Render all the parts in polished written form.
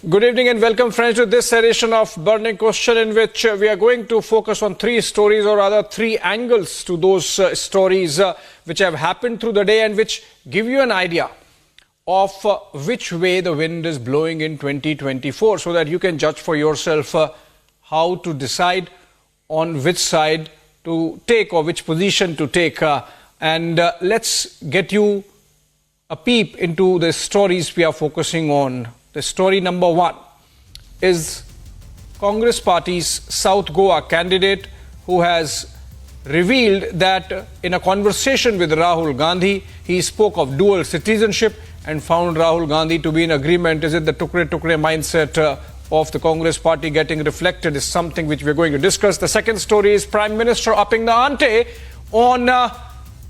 Good evening and welcome friends to this edition of Burning Question, in which we are going to focus on three stories, or rather three angles to those stories which have happened through the day and which give you an idea of which way the wind is blowing in 2024, so that you can judge for yourself how to decide on which side to take or which position to take. And let's get you a peep into the stories we are focusing on. The story number one is Congress Party's South Goa candidate, who has revealed that in a conversation with Rahul Gandhi, he spoke of dual citizenship and found Rahul Gandhi to be in agreement. Is it the tukre mindset of the Congress Party getting reflected is something which we're going to discuss. The second story is Prime Minister upping the ante on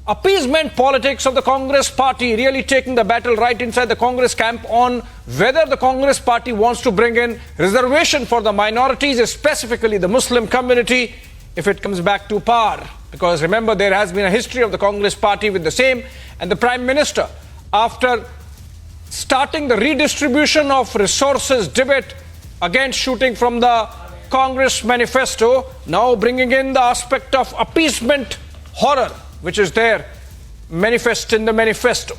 appeasement politics of the Congress Party, really taking the battle right inside the Congress camp on whether the Congress Party wants to bring in reservation for the minorities, specifically the Muslim community, if it comes back to power. Because remember, there has been a history of the Congress Party with the same. And the Prime Minister, after starting the redistribution of resources debate against shooting from the Congress Manifesto, now bringing in the aspect of appeasement horror, which is there manifest in the manifesto.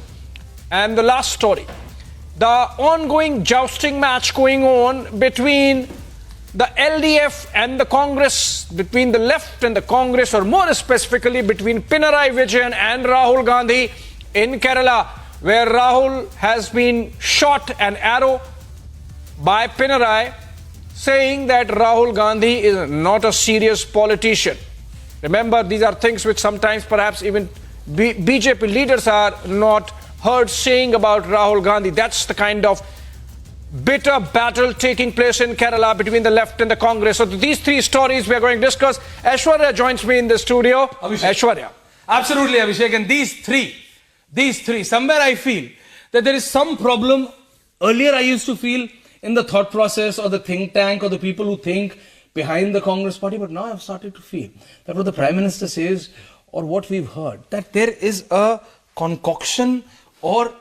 And the last story, the ongoing jousting match going on between the LDF and the Congress, between the left and the Congress, or more specifically between Pinarayi Vijayan and Rahul Gandhi in Kerala, where Rahul has been shot an arrow by Pinarayi, saying that Rahul Gandhi is not a serious politician. Remember, these are things which sometimes perhaps even BJP leaders are not heard saying about Rahul Gandhi. That's the kind of bitter battle taking place in Kerala between the left and the Congress. So these three stories we are going to discuss. Aishwarya joins me in the studio. Abhishek. Aishwarya. Absolutely, Abhishek. And these three, somewhere I feel that there is some problem. Earlier I used to feel in the thought process or the think tank or the people who think behind the Congress Party, but now I've started to feel that what the Prime Minister says or what we've heard, that there is a concoction or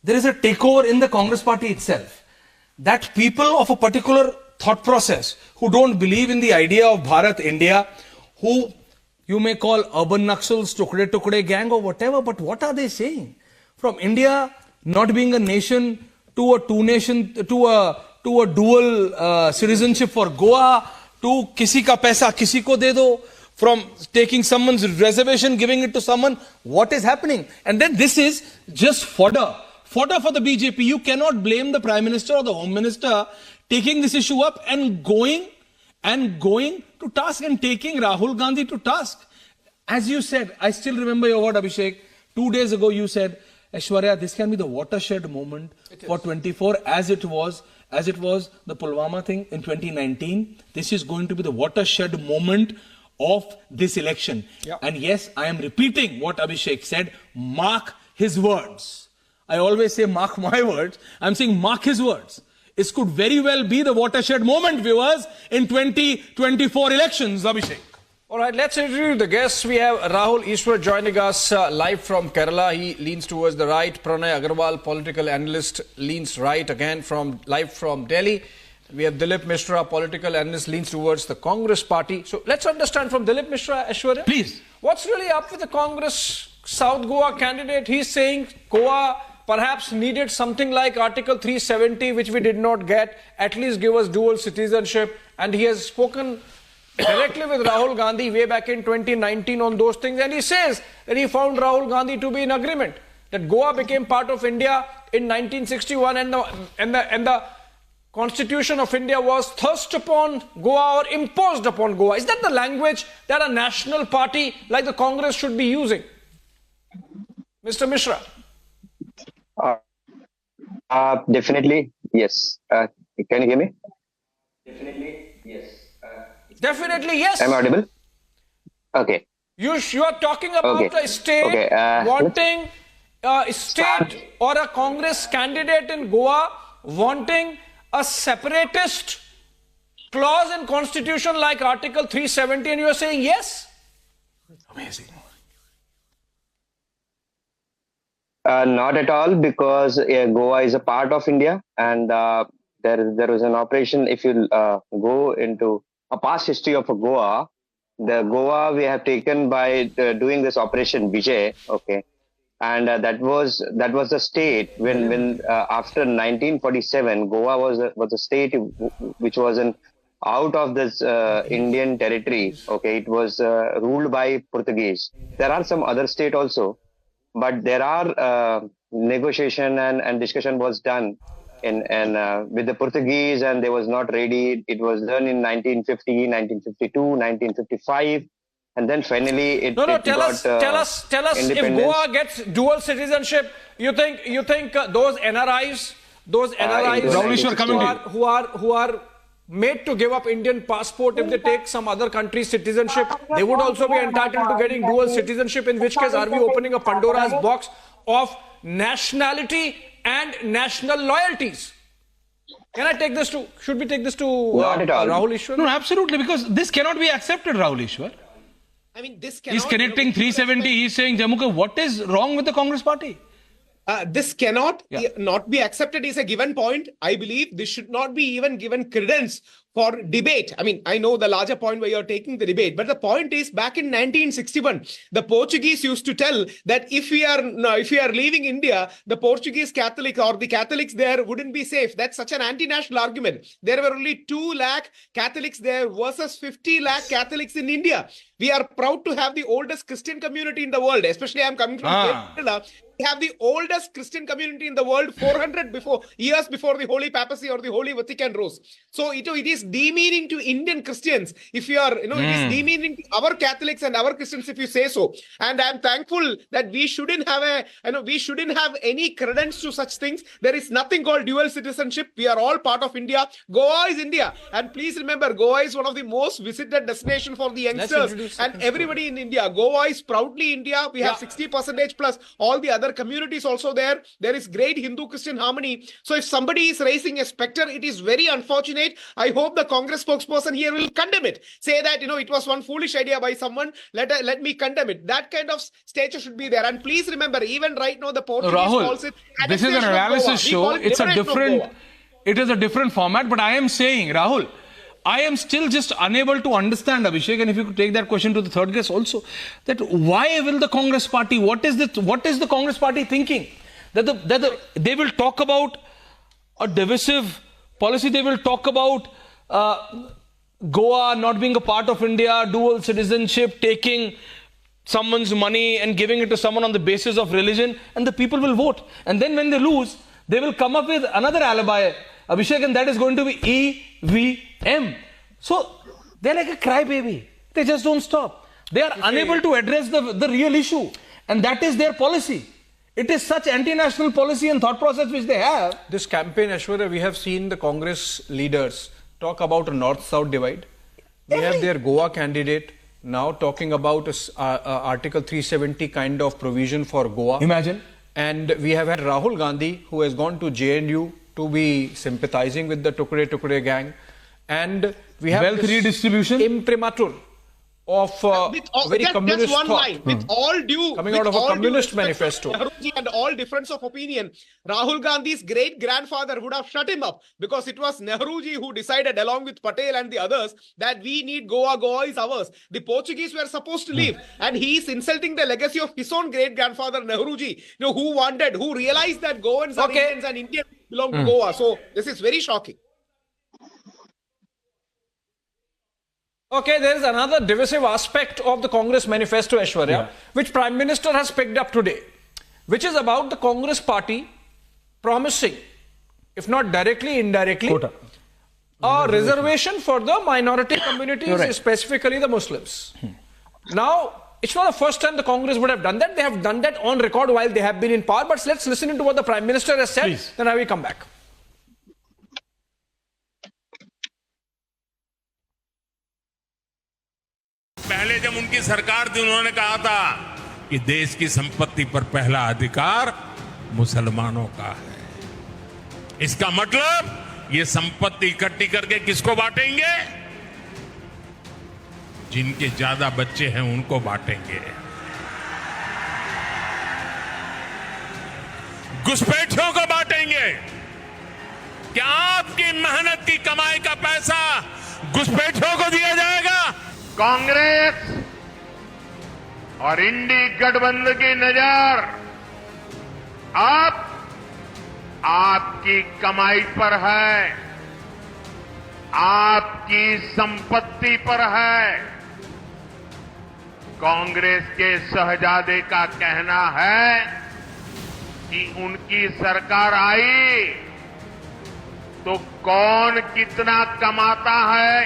there is a takeover in the Congress Party itself. That people of a particular thought process who don't believe in the idea of Bharat, India, who you may call urban Naxals, Tukde gang or whatever, but what are they saying? From India not being a nation to a dual citizenship for Goa, to kisi ka paisa kisi ko de do, from taking someone's reservation, giving it to someone. What is happening? And then this is just fodder for the BJP. You cannot blame the Prime Minister or the Home Minister taking this issue up and going to task and taking Rahul Gandhi to task. As you said, I still remember your word, Abhishek. 2 days ago you said, Aishwarya, this can be the watershed moment for 24, as it was the Pulwama thing in 2019. This is going to be the watershed moment of this election. Yeah. And yes, I am repeating what Abhishek said. Mark his words. I always say mark my words. I'm saying mark his words. This could very well be the watershed moment, viewers, in 2024 elections, Abhishek. All right, let's introduce the guests. We have Rahul Ishwar joining us live from Kerala. He leans towards the right. Pranay Agarwal, political analyst, leans right again live from Delhi. We have Dilip Mishra, political analyst, leans towards the Congress Party. So let's understand from Dilip Mishra, Aishwarya. Please. What's really up with the Congress South Goa candidate? He's saying Goa perhaps needed something like Article 370, which we did not get. At least give us dual citizenship. And he has spoken directly with Rahul Gandhi way back in 2019 on those things, and he says that he found Rahul Gandhi to be in agreement that Goa became part of India in 1961, and the Constitution of India was thrust upon Goa or imposed upon Goa. Is that the language that a national party like the Congress should be using? Mr. Mishra. Definitely yes. Can you hear me? Definitely yes. Definitely yes. I'm audible? Okay. You are talking about a state wanting a state or a Congress candidate in Goa wanting a separatist clause in Constitution like Article 370, and you are saying yes? Amazing. Not at all, because Goa is a part of India, and there was an operation. If you go into a past history of Goa, the Goa we have taken by doing this operation Vijay. Okay, and that was the state when after 1947 Goa was a state which was an out of this Indian territory. Okay, it was ruled by Portuguese. There are some other state also, but there are negotiation and discussion was done in with the Portuguese, and they was not ready. It was done in 1950, 1952, 1955, and then finally it No, it tell got us if independence. Goa gets dual citizenship, you think those NRIs, Rahuleshwar, coming to you. who are made to give up Indian passport if they take some other country's citizenship, they would also be entitled to getting dual citizenship, in which case are we opening a Pandora's box of nationality and national loyalties? Should we take this to Not at all. Rahul Ishwar? No, absolutely, because this cannot be accepted, Rahuleshwar. I mean, this cannot. He's connecting 370. He's saying, Jammu, what is wrong with the Congress party? This cannot not be accepted is a given point. I believe this should not be even given credence for debate. I mean, I know the larger point where you're taking the debate, but the point is back in 1961, the Portuguese used to tell that if we are leaving India, the Portuguese Catholic or the Catholics there wouldn't be safe. That's such an anti-national argument. There were only 2 lakh Catholics there versus 50 lakh Catholics in India. We are proud to have the oldest Christian community in the world, especially I'm coming from Kerala. We have the oldest Christian community in the world 400 years before the Holy Papacy or the Holy Vatican rose. So it is demeaning to Indian Christians if you are, it is demeaning to our Catholics and our Christians if you say so. And I'm thankful that we shouldn't have any credence to such things. There is nothing called dual citizenship. We are all part of India. Goa is India. And please remember, Goa is one of the most visited destinations for the youngsters and everybody in India. Goa is proudly India. We have 60% plus all the other communities also there. There is great Hindu-Christian harmony. So if somebody is raising a specter, it is very unfortunate. I hope the Congress spokesperson here will condemn it. Say that, it was one foolish idea by someone. Let me condemn it. That kind of stature should be there. And please remember, even right now, the Portuguese calls it... this is an analysis show. It's a different... It is a different format. But I am saying, Rahul, I am still just unable to understand, Abhishek, and if you could take that question to the third guest also, that why will the Congress party, what is the Congress party thinking? That they will talk about a divisive policy, they will talk about Goa not being a part of India, dual citizenship, taking someone's money and giving it to someone on the basis of religion, and the people will vote. And then when they lose, they will come up with another alibi, Abhishek, and that is going to be EVM. So they're like a crybaby. They just don't stop. They are unable to address the real issue. And that is their policy. It is such anti-national policy and thought process which they have. This campaign, Aishwarya, we have seen the Congress leaders talk about a north-south divide. We have their Goa candidate now talking about Article 370 kind of provision for Goa. Imagine. And we have had Rahul Gandhi, who has gone to JNU to be sympathizing with the Tukre gang. And we have wealth redistribution imprimatur of very communist just one thought. line. With all due coming out of a communist manifesto. And all difference of opinion, Rahul Gandhi's great-grandfather would have shut him up because it was Nehruji who decided along with Patel and the others that we need Goa. Goa is ours. The Portuguese were supposed to leave, and he is insulting the legacy of his own great-grandfather Nehruji, who realized that Goans are Indians and Indians belong to Goa. So this is very shocking. Okay, there is another divisive aspect of the Congress manifesto, Aishwarya, which Prime Minister has picked up today, which is about the Congress party promising, if not directly, indirectly, a reservation for the minority communities, specifically the Muslims. Now, it's not the first time the Congress would have done that. They have done that on record while they have been in power. But let's listen to what the Prime Minister has said, then I will come back. पहले जब उनकी सरकार थी उन्होंने कहा था कि देश की संपत्ति पर पहला अधिकार मुसलमानों का है। इसका मतलब ये संपत्ति इकट्ठी करके किसको बांटेंगे? जिनके ज्यादा बच्चे हैं उनको बांटेंगे। घुसपैठियों को बांटेंगे। क्या आप आपकी मेहनत की कमाई का पैसा घुसपैठियों को दिया जाएगा? कांग्रेस और इंडी गठबंधन की नजर अब आपकी कमाई पर है, आपकी संपत्ति पर है। कांग्रेस के शहजादे का कहना है कि उनकी सरकार आई तो कौन कितना कमाता है,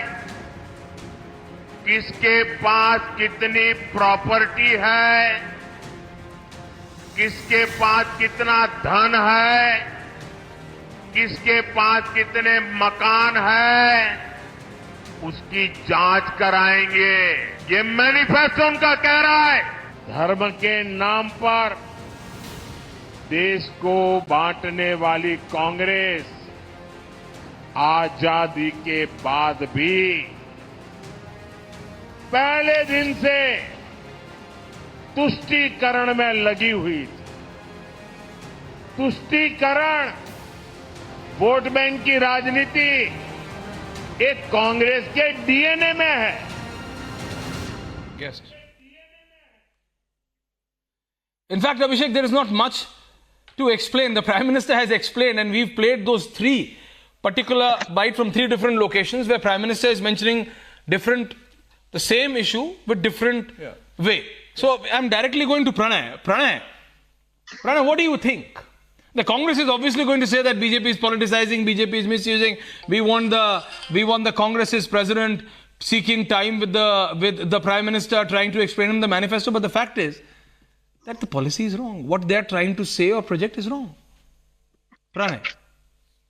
किसके पास कितनी प्रॉपर्टी है, किसके पास कितना धन है, किसके पास कितने मकान है, उसकी जांच कराएंगे। ये मैनिफेस्टो उनका कह रहा है। धर्म के नाम पर देश को बांटने वाली कांग्रेस आजादी के बाद भी पहले दिन से तुष्टीकरण में लगी हुई थी। तुष्टीकरण, वोट बैंक की राजनीति एक कांग्रेस के डीएनए में है। Yes. In fact, Abhishek, there is not much to explain. The Prime Minister has explained, and we've played those three particular bites from three different locations where Prime Minister is mentioning the same issue with different way. So I'm directly going to Pranay. Pranay, what do you think? The Congress is obviously going to say that BJP is politicizing, BJP is misusing. We want the Congress's president seeking time with the Prime Minister, trying to explain him the manifesto. But the fact is that the policy is wrong. What they are trying to say or project is wrong. Pranay.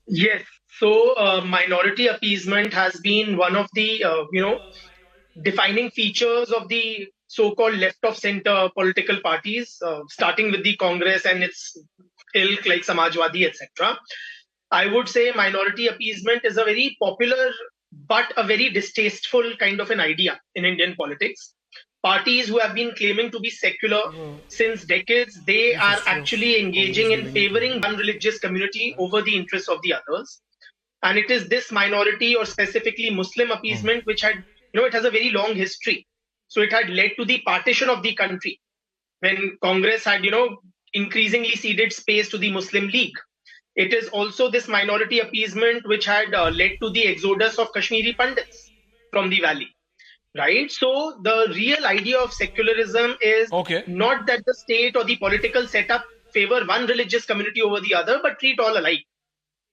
Yes. So minority appeasement has been one of the defining features of the so-called left of center political parties, starting with the Congress and its ilk like Samajwadi, etc. I would say minority appeasement is a very popular but a very distasteful kind of an idea in Indian politics. Parties who have been claiming to be secular since decades, they are actually engaging in favoring one religious community over the interests of the others. And it is this minority, or specifically Muslim appeasement, which had, it has a very long history. So it had led to the partition of the country when Congress had, increasingly ceded space to the Muslim League. It is also this minority appeasement which had led to the exodus of Kashmiri Pandits from the valley. Right? So the real idea of secularism is not that the state or the political setup favor one religious community over the other, but treat all alike.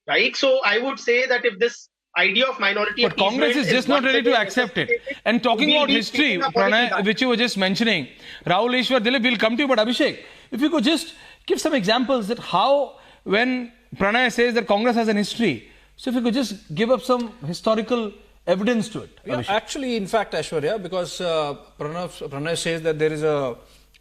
Right? So I would say that if this idea of minority but Congress is just not ready to accept it. And talking about history, Pranay, which you were just mentioning, Rahul, Ishwar, Dilip, we'll come to you, but Abhishek, if you could just give some examples that how, when Pranay says that Congress has an history, so if you could just give up some historical evidence to it. Yeah, actually, in fact, Aishwarya, because Pranay says that there is a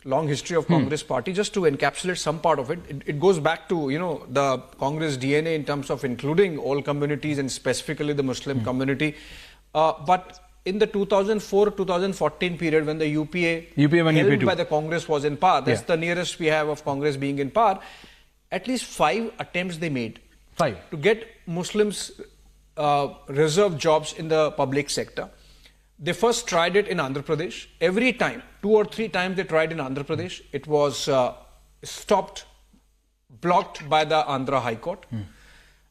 long history of Congress party, just to encapsulate some part of it, it goes back to, the Congress DNA in terms of including all communities and specifically the Muslim community. But in the 2004-2014 period, when the UPA held by the Congress was in power, that's the nearest we have of Congress being in power, at least 5 attempts they made to get Muslims reserved jobs in the public sector. They first tried it in Andhra Pradesh. Every time, 2 or 3 times they tried in Andhra Pradesh, it was stopped, blocked by the Andhra High Court.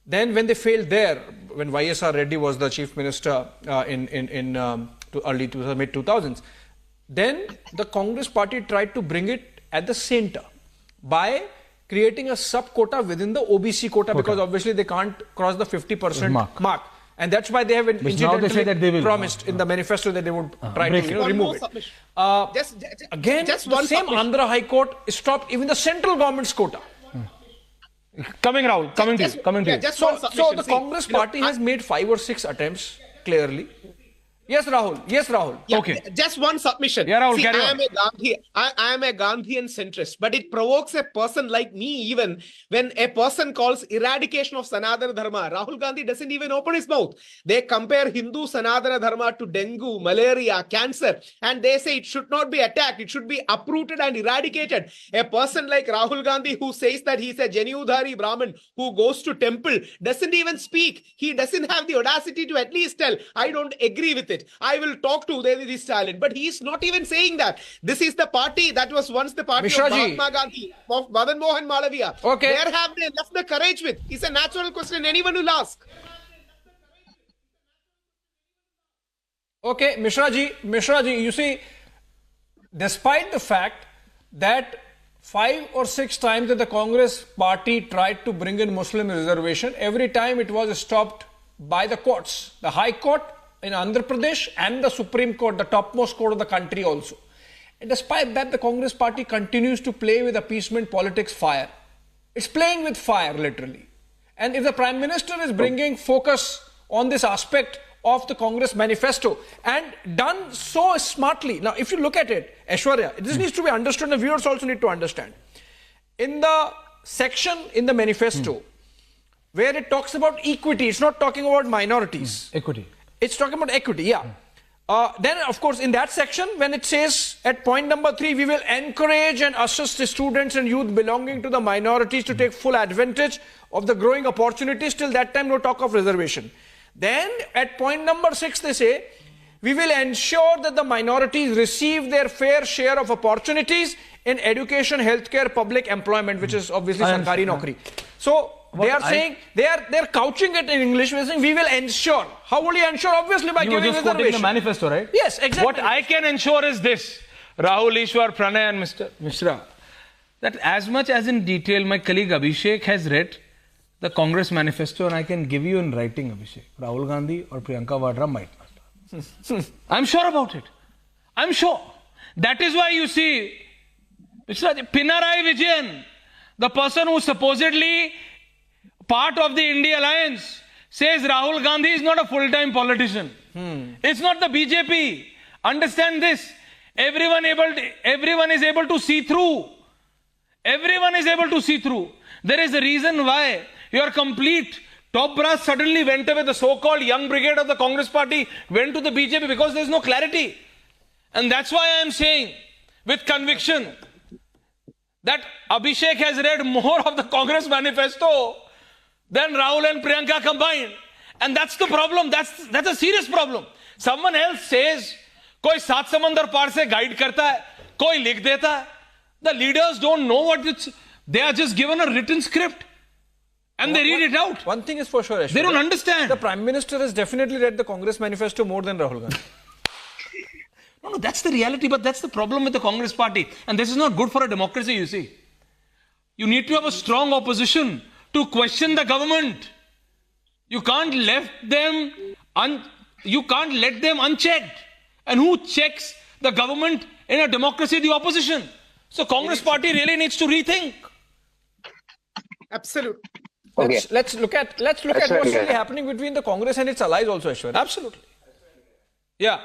Then when they failed there, when YSR Reddy was the chief minister in early mid-2000s, then the Congress party tried to bring it at the center by creating a sub-quota within the OBC quota, because obviously they can't cross the 50% mark. And that's why they have incidentally promised in the manifesto that they would try to remove it. Again, the same Andhra High Court stopped even the central government's quota. Coming to you. So the Congress party has made 5 or 6 attempts, clearly. Yes, Rahul. Yes, Rahul. Yeah, Okay. Just one submission. Yeah, Rahul, See, carry I on. am a Gandhi. I am a Gandhian centrist, but it provokes a person like me even when a person calls eradication of Sanatana Dharma. Rahul Gandhi doesn't even open his mouth. They compare Hindu Sanatana Dharma to dengue, malaria, cancer, and they say it should not be attacked. It should be uprooted and eradicated. A person like Rahul Gandhi who says that he's a Janudhari Brahmin who goes to temple doesn't even speak. He doesn't have the audacity to at least tell, I don't agree with it. I will talk to Udayanithi Stalin. But he is not even saying that. This is the party that was once the party Mishra of ji. Mahatma Gandhi, of Madan Mohan Malaviya. Okay. Where have they left the courage with? It's a natural question anyone will ask. Okay, Mishra ji, you see, despite the fact that 5 or 6 times that the Congress party tried to bring in Muslim reservation, every time it was stopped by the courts, the High Court in Andhra Pradesh and the Supreme Court, the topmost court of the country also. And despite that, the Congress party continues to play with appeasement politics fire. It's playing with fire, literally. And if the Prime Minister is bringing focus on this aspect of the Congress manifesto and done so smartly. Now, if you look at it, Aishwarya, this needs to be understood and the viewers also need to understand. In the section in the manifesto where it talks about equity, it's not talking about minorities. Equity. It's talking about equity, yeah. Then, of course, in that section, when it says at point number 3, we will encourage and assist the students and youth belonging to the minorities to take full advantage of the growing opportunities. Till that time, no talk of reservation. Then, at point number 6, they say, we will ensure that the minorities receive their fair share of opportunities in education, healthcare, public employment, which is obviously Sarkari Naukri. So, they are saying, they're couching it in English, they're saying, we will ensure. How will you ensure? Obviously by You were giving just quoting the reservation. manifesto, right? Yes, exactly. What I can ensure is this, Rahul, Ishwar, Pranay and Mr. Mishra, that as much as in detail my colleague Abhishek has read the Congress manifesto, and I can give you in writing, Abhishek, Rahul Gandhi or Priyanka Vadra might not. I'm sure about it. I'm sure. That is why you see, Mishra, Pinarayi Vijayan, the person who supposedly part of the India alliance, says Rahul Gandhi is not a full-time politician. It's not the BJP. Understand this. Everyone is able to see through. Everyone is able to see through. There is a reason why your complete top brass suddenly went away. The so-called young brigade of the Congress party went to the BJP because there is no clarity. And that's why I am saying with conviction that Abhishek has read more of the Congress manifesto than Rahul and Priyanka combined. And that's the problem. That's a serious problem. Someone else says, koi saat samandar par se guide karta hai, koi likh deta hai. The leaders don't know what it's, they are just given a written script and they read it out. One thing is for sure, Aishwarya, They don't understand. the Prime Minister has definitely read the Congress manifesto more than Rahul Gandhi. No, that's the reality, but that's the problem with the Congress party. And this is not good for a democracy, you see. You need to have a strong opposition to question the government. You can't let them unchecked. And who checks the government in a democracy? The opposition. So Congress party really needs to rethink. Absolutely. Okay. Let's look at what's really happening between the Congress and its allies also, Aishwarya. Absolutely. Yeah.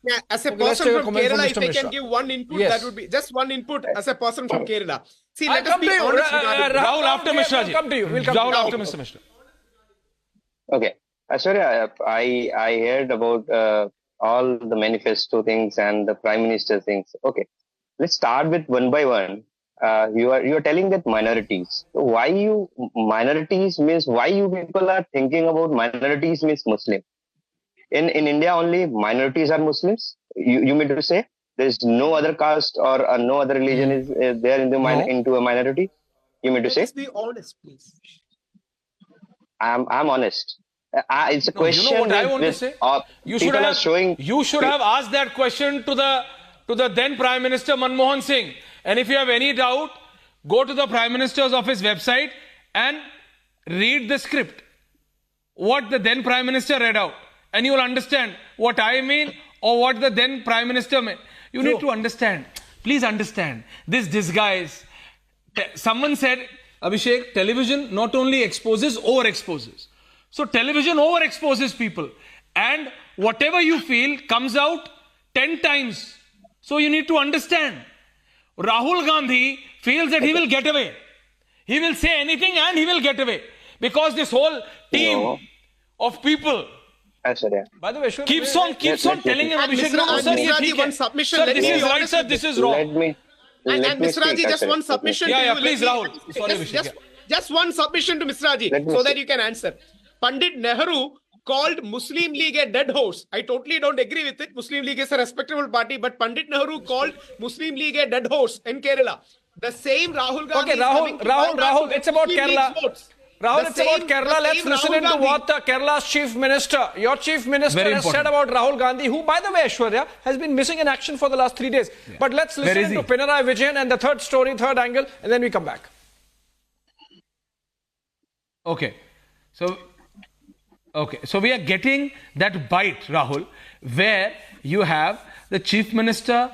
Yeah, as a Okay, let's person take a from comment from Kerala, Mr. if I Mishra. can give one input, Yes. that would be just one input as a person from Kerala. See, I'll let us come be to you. honest regarding this. Rahul after Mishra We'll ji. come to you. We'll come Rahul to you. after Mr. Mishra. Okay. Aishwarya, I heard about all the manifesto things and the Prime Minister things. Okay. Let's start with one by one. You are telling that minorities. So why you people are thinking about minorities means Muslim? In India only minorities are Muslims? You mean to say there is no other caste or no other religion is there into a minority? You mean to say? Let's be honest, please. I'm honest. It's a question. You know what I want to say? You should have asked that question to the then Prime Minister Manmohan Singh. And if you have any doubt, go to the Prime Minister's office website and read the script. What the then Prime Minister read out. And you will understand what I mean or what the then Prime Minister meant. You need to understand. Please understand. This disguise. Someone said, Abhishek, television not only exposes, overexposes. So television overexposes people. And whatever you feel comes out 10 times. So you need to understand. Rahul Gandhi feels that he will get away. He will say anything and he will get away. Because this whole team of people Sir, By the way, sure, keeps on telling him, And Abhishek, Mr. no, sir, Mr. ye Raji, theek one hai. submission, Sir, let this me is be right, honest sir, with this you. is wrong. let me And let me Mr. Raji, speak, just Sir. one submission Yeah, to yeah, you. please, Let me- Rahul. Sorry, Abhishek, just one submission to Mr. Raji Let me so that speak. you can answer. Pandit Nehru called Muslim League a dead horse. I totally don't agree with it. Muslim League is a respectable party, but Pandit Nehru called Muslim League a dead horse in Kerala. The same Rahul Gandhi Okay, is coming to Wayanad to Rahul, get it's about Muslim Kerala. League's votes. Rahul, The it's about same- Kerala. the Let's same listen Rahul into Gandhi- what Kerala's chief minister, your chief minister, Very has said important. about Rahul Gandhi, who, by the way, Aishwarya, has been missing in action for the last 3 days. But let's Where listen is into he? Pinarayi Vijayan and the third story, third angle, and then we come back. Okay. So we are getting that bite, Rahul, where you have the chief minister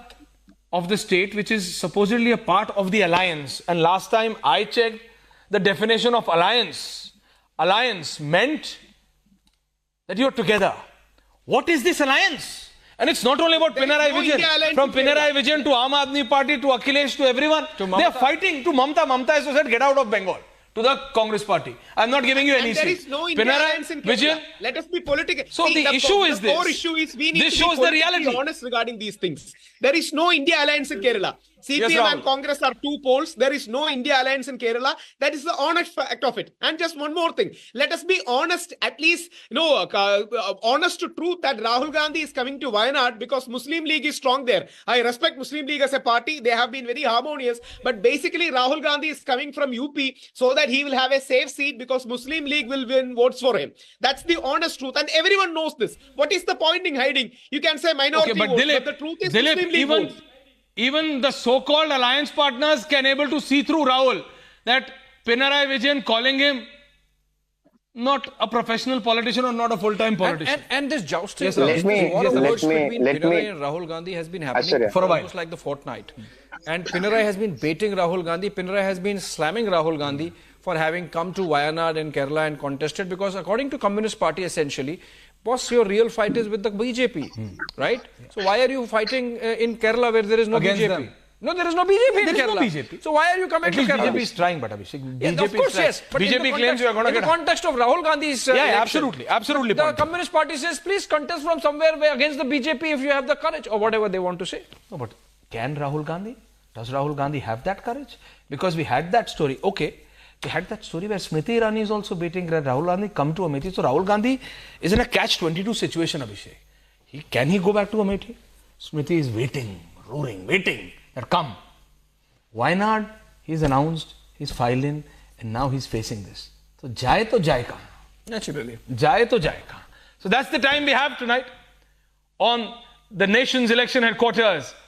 of the state, which is supposedly a part of the alliance. And last time I checked the definition of alliance. Alliance meant that you're together. What is this alliance? And it's not only about There is Pinarayi no India Vijayan. alliance From in Kerala. Pinarayi Vijayan to Aam Aadmi Party to Akhilesh to everyone. To They are Mamata. fighting to Mamta. Mamta has said, get out of Bengal. To the Congress party. I'm not giving you any And there seat. is no India alliance in Kerala. Vijayan. Let us be political. So the issue is the core this. issue is we need This to shows be the politically reality. honest regarding these things. There is no India alliance in Kerala. CPM Rahul. and Congress are two poles. There is no India alliance in Kerala. That is the honest fact of it. And just one more thing. Let us be honest, at least, honest to truth that Rahul Gandhi is coming to Wayanad because Muslim League is strong there. I respect Muslim League as a party. They have been very harmonious. But basically, Rahul Gandhi is coming from UP so that he will have a safe seat because Muslim League will win votes for him. That's the honest truth. And everyone knows this. What is the point in hiding? You can say minority Okay, but votes, Dilip, but the truth is Muslim League votes. even the so-called alliance partners can able to see through Rahul that Pinarayi Vijayan calling him not a professional politician or not a full-time politician. And this jousting, Yes, sir. this war of words between let Pinarayi me- and Rahul Gandhi has been happening Aishwarya. For a while. almost like the fortnight. And Pinarayi has been baiting Rahul Gandhi. Pinarayi has been slamming Rahul Gandhi for having come to Wayanad in Kerala and contested because according to Communist Party essentially, boss, your real fight is with the BJP, right? So why are you fighting in Kerala where there is no Against BJP? them. No, there is no BJP in There is Kerala. no BJP. So why are you coming At to least Kerala? BJP is trying, but Abhishek. Yeah, BJP of course, is trying. yes. But in BJP the claims you are going to in the get. context of Rahul Gandhi's election, absolutely the point. Communist Party says, please contest from somewhere where against the BJP if you have the courage or whatever they want to say. No, but can Rahul Gandhi? Does Rahul Gandhi have that courage? Because we had that story. Okay, we had that story where Smriti Irani is also beating Rahul Gandhi, come to Amethi. So Rahul Gandhi is in a catch-22 situation, Abhishek. Can he go back to Amethi? Smriti is waiting, roaring, waiting. That come. Wayanad, he's announced, he's filed in, and now he's facing this. So jaye to jaye kahan? Naturally. Jaye to jaye kahan? So that's the time we have tonight on the nation's election headquarters.